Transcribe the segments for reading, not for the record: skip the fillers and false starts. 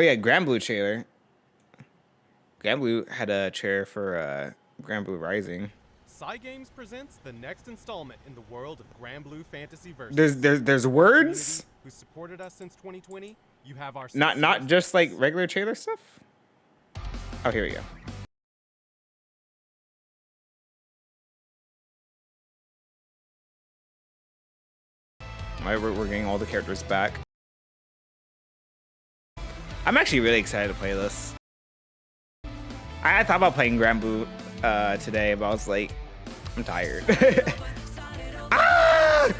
yeah, Granblue trailer. Granblue had a trailer for Granblue Rising. Games presents the next installment in the world of Granblue Fantasy Versus. There's words. Who supported us since 2020? You have our Not just like regular trailer stuff. Oh, here we go. Alright, we're getting all the characters back. I'm actually really excited to play this. I thought about playing Granblue today, but I was like, I'm tired. Ah!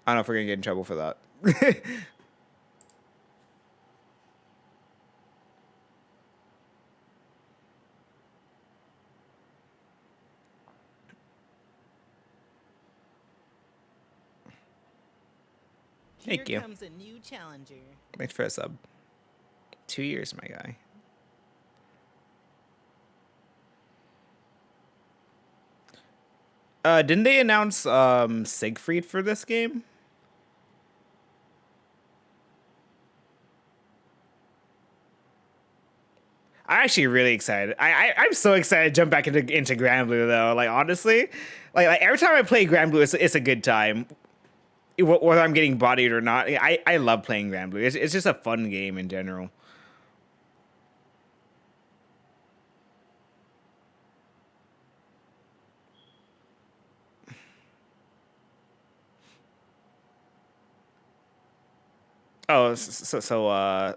I don't know if we're gonna get in trouble for that. Thank you. Here comes a new challenger. Thanks for a sub. 2 years, my guy. Didn't they announce Siegfried for this game? I'm actually really excited. I'm so excited to jump back into Granblue though. Like honestly, like every time I play Granblue, it's a good time. Whether I'm getting bodied or not, I love playing Granblue. It's just a fun game in general. Oh, so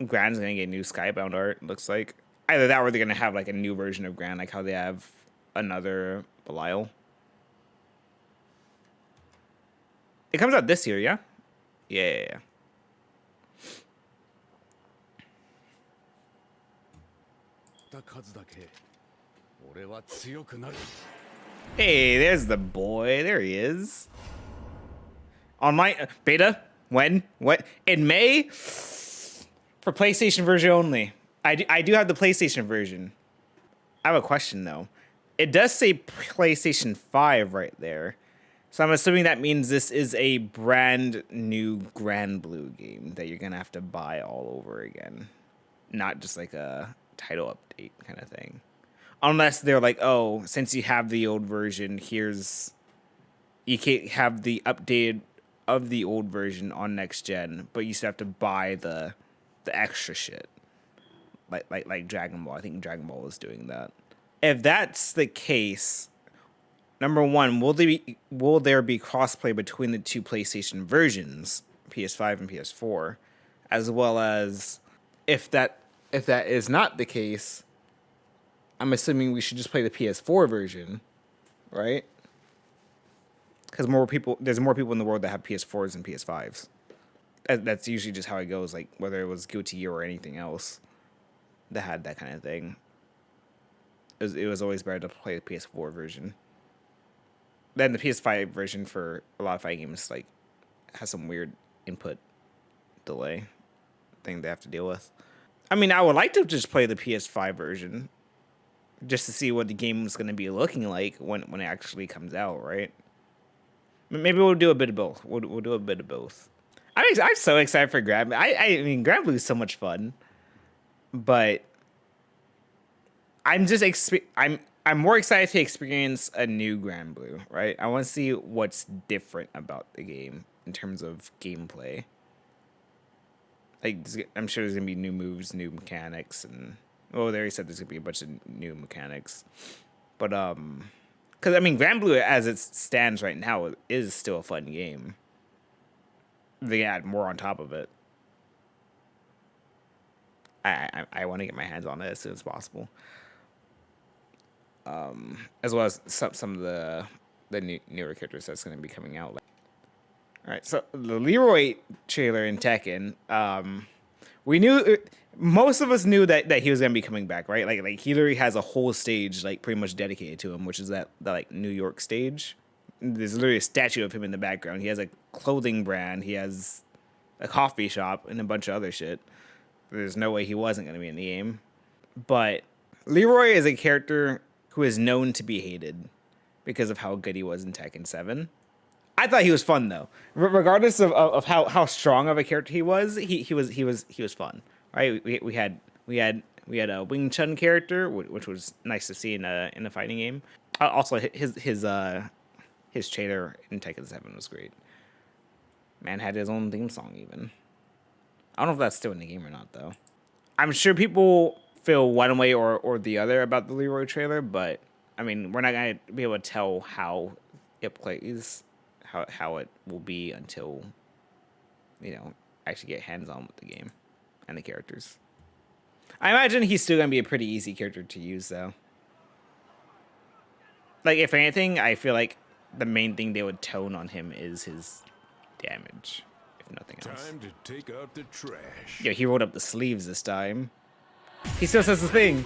Gran's gonna get new Skybound art. Looks like either that or they're gonna have like a new version of Gran, like how they have another Belial. It comes out this year, yeah? Yeah. Hey, there's the boy. There he is. Online beta? When? What? In May? For PlayStation version only. I do have the PlayStation version. I have a question though. It does say PlayStation 5 right there. So I'm assuming that means this is a brand new Granblue game that you're gonna have to buy all over again. Not just like a title update kind of thing. Unless they're like, oh, since you have the old version, you can't have the updated of the old version on next gen, but you still have to buy the extra shit. Like Dragon Ball. I think Dragon Ball is doing that. If that's the case, number one, will there be crossplay between the two PlayStation versions, PS5 and PS4, as well as if that is not the case, I'm assuming we should just play the PS4 version, right? Because there's more people in the world that have PS4s and PS5s. That's usually just how it goes. Like whether it was Guilty Gear or anything else that had that kind of thing. It was always better to play the PS4 version. Then the PS5 version for a lot of fighting games like has some weird input delay thing they have to deal with. I mean, I would like to just play the PS5 version just to see what the game is going to be looking like when it actually comes out, right? Maybe we'll do a bit of both. We'll do a bit of both. I'm so excited for Granblue. I mean, Granblue is so much fun, but I'm more excited to experience a new Granblue, right? I want to see what's different about the game in terms of gameplay. Like, I'm sure there's gonna be new moves, new mechanics, and they already said there's gonna be a bunch of new mechanics. But because I mean, Granblue as it stands right now is still a fun game. They add more on top of it. I want to get my hands on it as soon as possible. As well as some of the newer characters that's going to be coming out. All right, so the Leroy trailer in Tekken, we knew, most of us knew that he was going to be coming back, right? Like he literally has a whole stage like pretty much dedicated to him, which is that like New York stage. There's literally a statue of him in the background. He has a clothing brand. He has a coffee shop and a bunch of other shit. There's no way he wasn't going to be in the game. But Leroy is a character who is known to be hated because of how good he was in Tekken 7. I thought he was fun though. Regardless of how strong of a character he was, he was fun. Right? We had a Wing Chun character, which was nice to see in a fighting game. Also, his trailer in Tekken 7 was great. Man had his own theme song even. I don't know if that's still in the game or not though. I'm sure people feel one way or the other about the Leroy trailer, but I mean, we're not gonna be able to tell how it plays, how it will be until, you know, actually get hands-on with the game and the characters. I imagine he's still gonna be a pretty easy character to use though. Like, if anything, I feel like the main thing they would tone on him is his damage, if nothing else. Time to take out the trash. Yeah, he rolled up the sleeves this time. He still says the thing.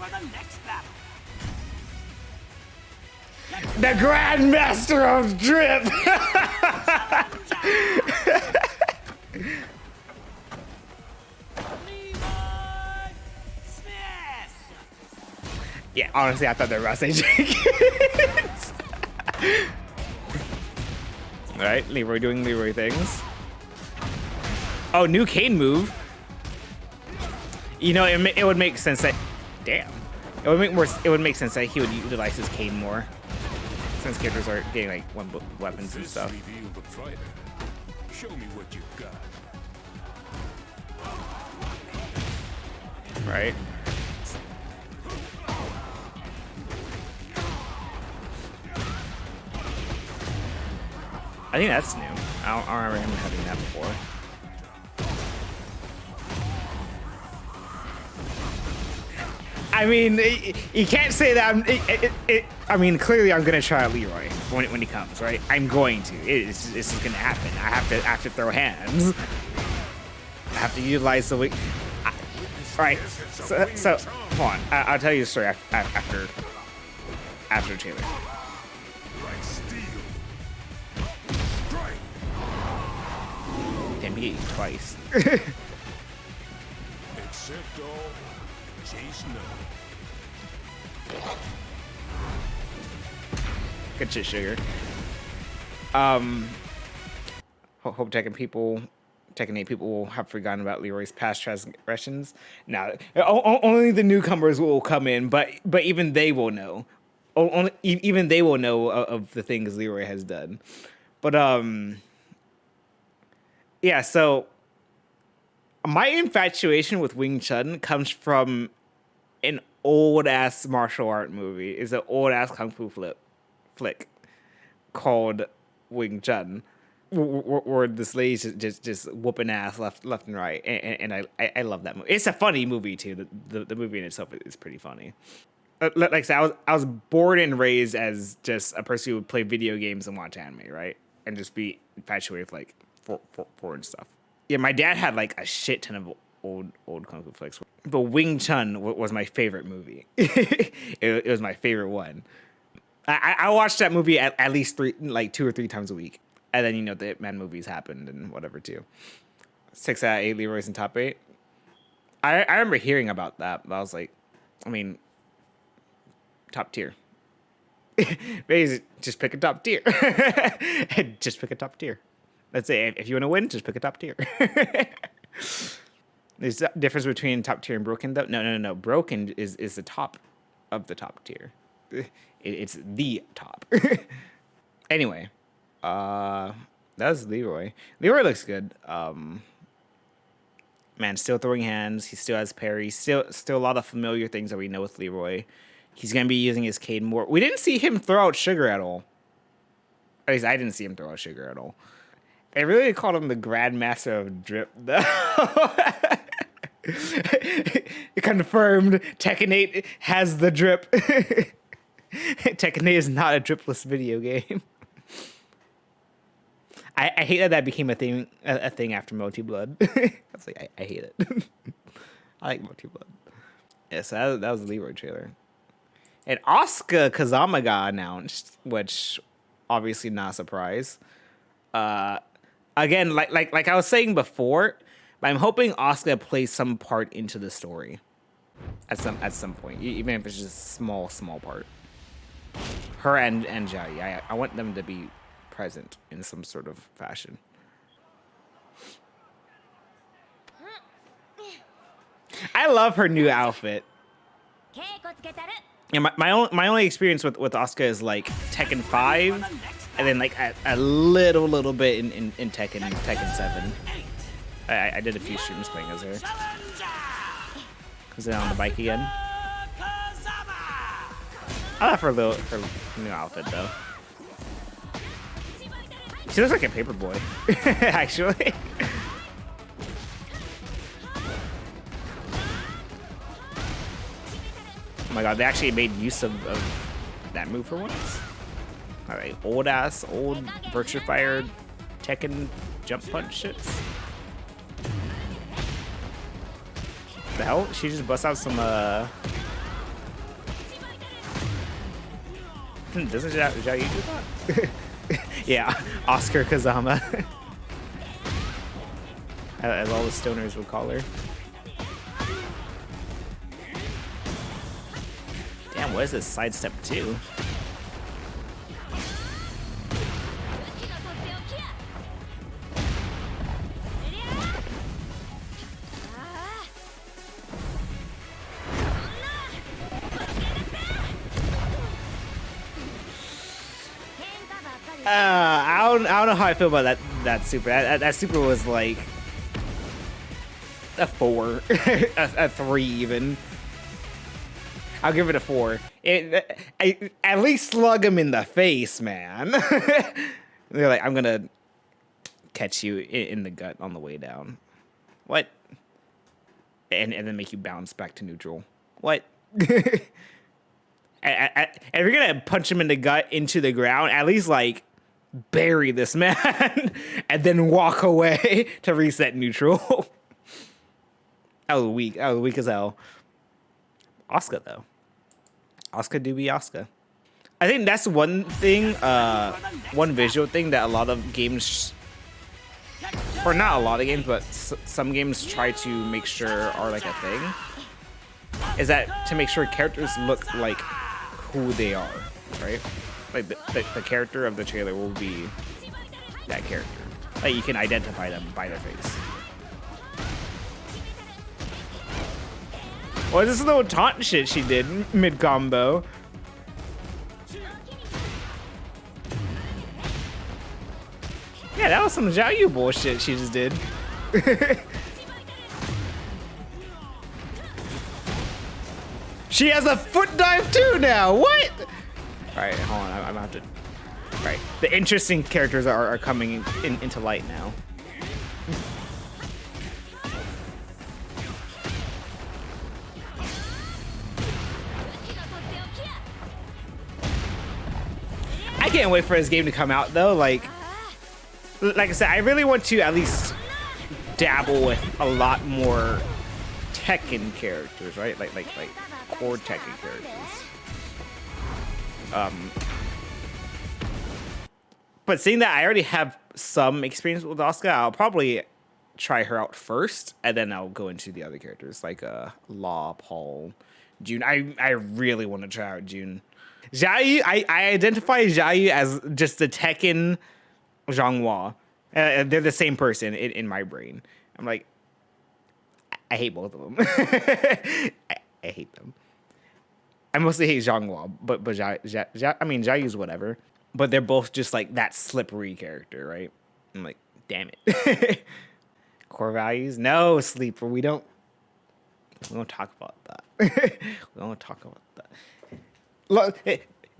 The Grandmaster of Drip! Yeah, honestly, I thought they were about to say Jenkins. Alright, Leroy doing Leroy things. Oh, new Kane move. You know, it would make sense that... Damn. It would make sense that he would utilize his Kane more. Since characters are getting, like, weapons and stuff. Show me what you got. Right? I think that's new. I don't remember him having that before. I mean, you can't say that. I mean, clearly I'm gonna try Leroy when he comes, right? I'm going to. It's just gonna happen. I have to throw hands. I have to utilize the weak. All right. So hold on. I'll tell you the story after the trailer. Damn, he ate twice. Except all chase no. Good shit, Sugar. Hope Tekken 8 people will have forgotten about Leroy's past transgressions. Now, only the newcomers will come in, but even they will know. Even they will know of the things Leroy has done. But yeah. So my infatuation with Wing Chun comes from an old ass martial art movie. It's an old ass kung fu flick called Wing Chun, where this lady's just whooping ass left and right, and I love that movie. It's a funny movie too. The movie in itself is pretty funny. Like I said, I was born and raised as just a person who would play video games and watch anime, right, and just be infatuated with like foreign stuff. Yeah, my dad had like a shit ton of old kung fu flicks, but Wing Chun was my favorite movie. It was my favorite one. I watched that movie at least 2 or 3 times a week. And then, you know, the Hitman movies happened and whatever, too. 6 out of 8 Leroy's in top 8. I remember hearing about that, but I was like, I mean, top tier. Basically, just pick a top tier. Just pick a top tier. That's it. If you want to win, just pick a top tier. There's a difference between top tier and broken, though. No. Broken is the top of the top tier. It's the top. Anyway, that's Leroy. Leroy looks good. Man, still throwing hands. He still has parry. Still a lot of familiar things that we know with Leroy. He's gonna be using his cane more. We didn't see him throw out Sugar at all. At least I didn't see him throw out Sugar at all. They really called him the Grandmaster of Drip, though. Confirmed. Tekken 8 has the drip. Tekken 8 is not a dripless video game. I hate that became a thing after Multi Blood. I was like, I hate it. I like Multi Blood. Yeah, so that was the Leroy trailer. And Asuka Kazama got announced, which obviously not a surprise. Again, like I was saying before, I'm hoping Asuka plays some part into the story at some point, even if it's just a small part. Her and Jai. I want them to be present in some sort of fashion. I love her new outfit. Yeah, my only experience with Asuka is like Tekken 5, and then like a little bit in Tekken 7. I did a few streams playing as her. Comes in on the bike again. I love her new outfit though. She looks like a paper boy, actually. Oh my god, they actually made use of that move for once. Alright, old Virtua Fire Tekken jump punch shits. The hell? She just busts out some doesn't Zhao Yu do that? Yeah, Oscar Kazama. As all the stoners would call her. Damn, what is this sidestep 2? I don't know how I feel about that super. That super was like a 4, a 3 even. I'll give it a 4. At least slug him in the face, man. They're like, I'm gonna catch you in the gut on the way down. What? And then make you bounce back to neutral. What? And if you're gonna punch him in the gut into the ground, at least like bury this man and then walk away to reset neutral. That was weak. That was weak as hell. Asuka though. Asuka do be Asuka. I think that's one thing, one visual thing that a lot of games, or not a lot of games, but some games try to make sure are like a thing, is that to make sure characters look like who they are, right? Like the character of the trailer will be that character. Like you can identify them by their face. What is this little taunt shit she did mid-combo? Yeah, that was some Zhao Yu bullshit she just did. She has a foot dive too now. What? All right, hold on. I'm about to. All right, the interesting characters are coming into light now. I can't wait for this game to come out though. Like I said, I really want to at least dabble with a lot more Tekken characters, right? Like core Tekken characters. But seeing that I already have some experience with Asuka, I'll probably try her out first, and then I'll go into the other characters like Law, Paul, June. I really want to try out June. Zhao Yu, I identify Zhao Yu as just the Tekken Zhanghua. They're the same person in my brain. I'm like, I hate both of them. I hate them. I mostly hate Zhanghua, but Zhao Yu's whatever. But they're both just like that slippery character, right? I'm like, damn it. Core values? No, Sleeper. We don't talk about that. We don't talk about that. Look,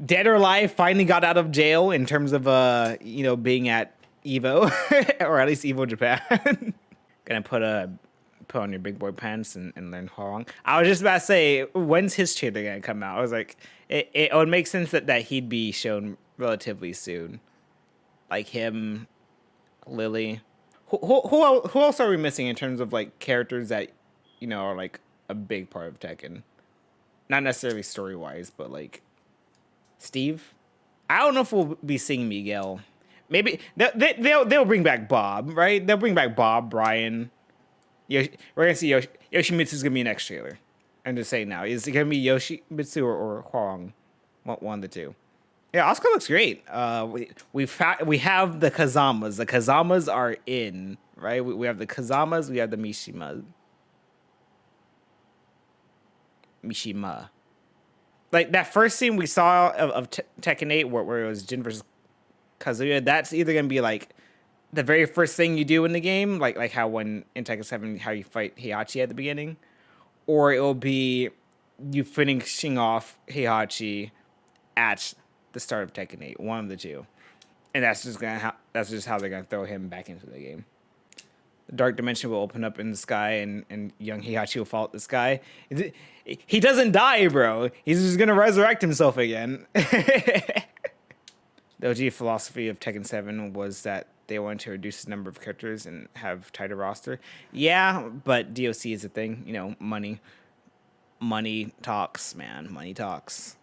Dead or Alive finally got out of jail in terms of being at EVO, or at least EVO Japan. Gonna put on your big boy pants and learn Hwarang. I was just about to say, when's his trailer gonna come out? I was like, it would make sense that he'd be shown relatively soon. Like him, Lily. Who else are we missing in terms of like characters that are like a big part of Tekken? Not necessarily story wise, but like Steve. I don't know if we'll be seeing Miguel. Maybe they'll bring back Bob, right? They'll bring back Bob, Brian. We're gonna see Yoshimitsu's gonna be next trailer. I'm just saying now, is it gonna be Yoshimitsu or Hwarang? One of the two. Yeah, Asuka looks great. We have the Kazamas. The Kazamas are in, right? We have the Kazamas. We have the Mishima. Like that first scene we saw of Tekken 8 where it was Jin versus Kazuya, that's either gonna be like the very first thing you do in the game, like how when in Tekken 7 how you fight Heihachi at the beginning, or it will be you finishing off Heihachi at the start of Tekken 8, one of the two, and that's just how they're gonna throw him back into the game. The dark dimension will open up in the sky, and young Heihachi will fall at the sky. He doesn't die, bro. He's just gonna resurrect himself again. The OG philosophy of Tekken 7 was that they wanted to reduce the number of characters and have tighter roster. Yeah, but DOC is a thing. You know, money. Money talks, man. Money talks.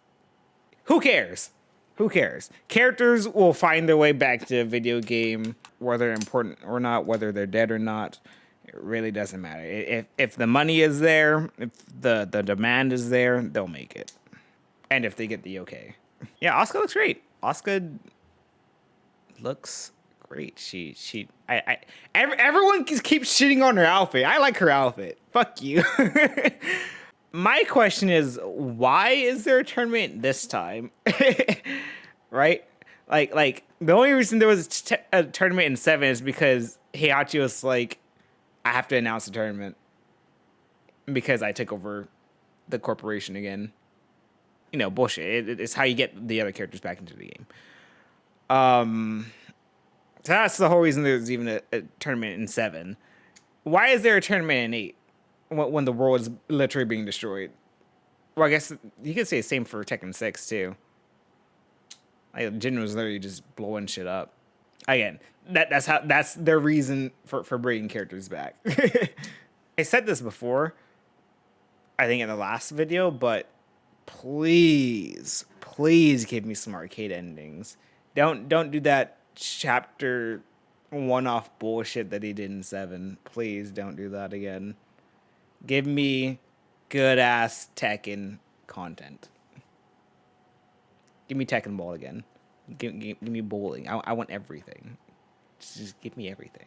Who cares? Who cares? Characters will find their way back to a video game, whether they're important or not, whether they're dead or not. It really doesn't matter. If the money is there, if the demand is there, they'll make it. And if they get the okay. Yeah, Asuka looks great. Asuka looks great. Everyone keeps shitting on her outfit. I like her outfit. Fuck you. My question is, why is there a tournament this time? Right? Like the only reason there was a tournament in 7 is because Heihachi was like, I have to announce the tournament because I took over the corporation again. You know, bullshit. It's how you get the other characters back into the game. So that's the whole reason there's even a tournament in 7. Why is there a tournament in 8 when the world is literally being destroyed? Well, I guess you could say the same for Tekken 6 too. Like, Jin was literally just blowing shit up. Again, that's their reason for bringing characters back. I said this before, I think in the last video, but please give me some arcade endings. Don't do that chapter one-off bullshit that he did in 7. Please don't do that again. Give me good-ass Tekken content. Give me Tekken Ball again. Give me bowling. I want everything. Just give me everything.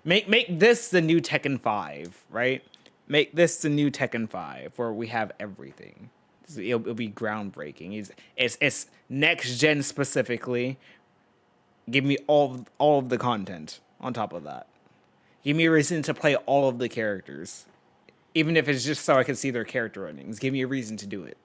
Make this the new Tekken 5, right? Make this the new Tekken 5 where we have everything. It'll be groundbreaking. It's next gen specifically. Give me all of the content on top of that. Give me a reason to play all of the characters. Even if it's just so I can see their character endings. Give me a reason to do it.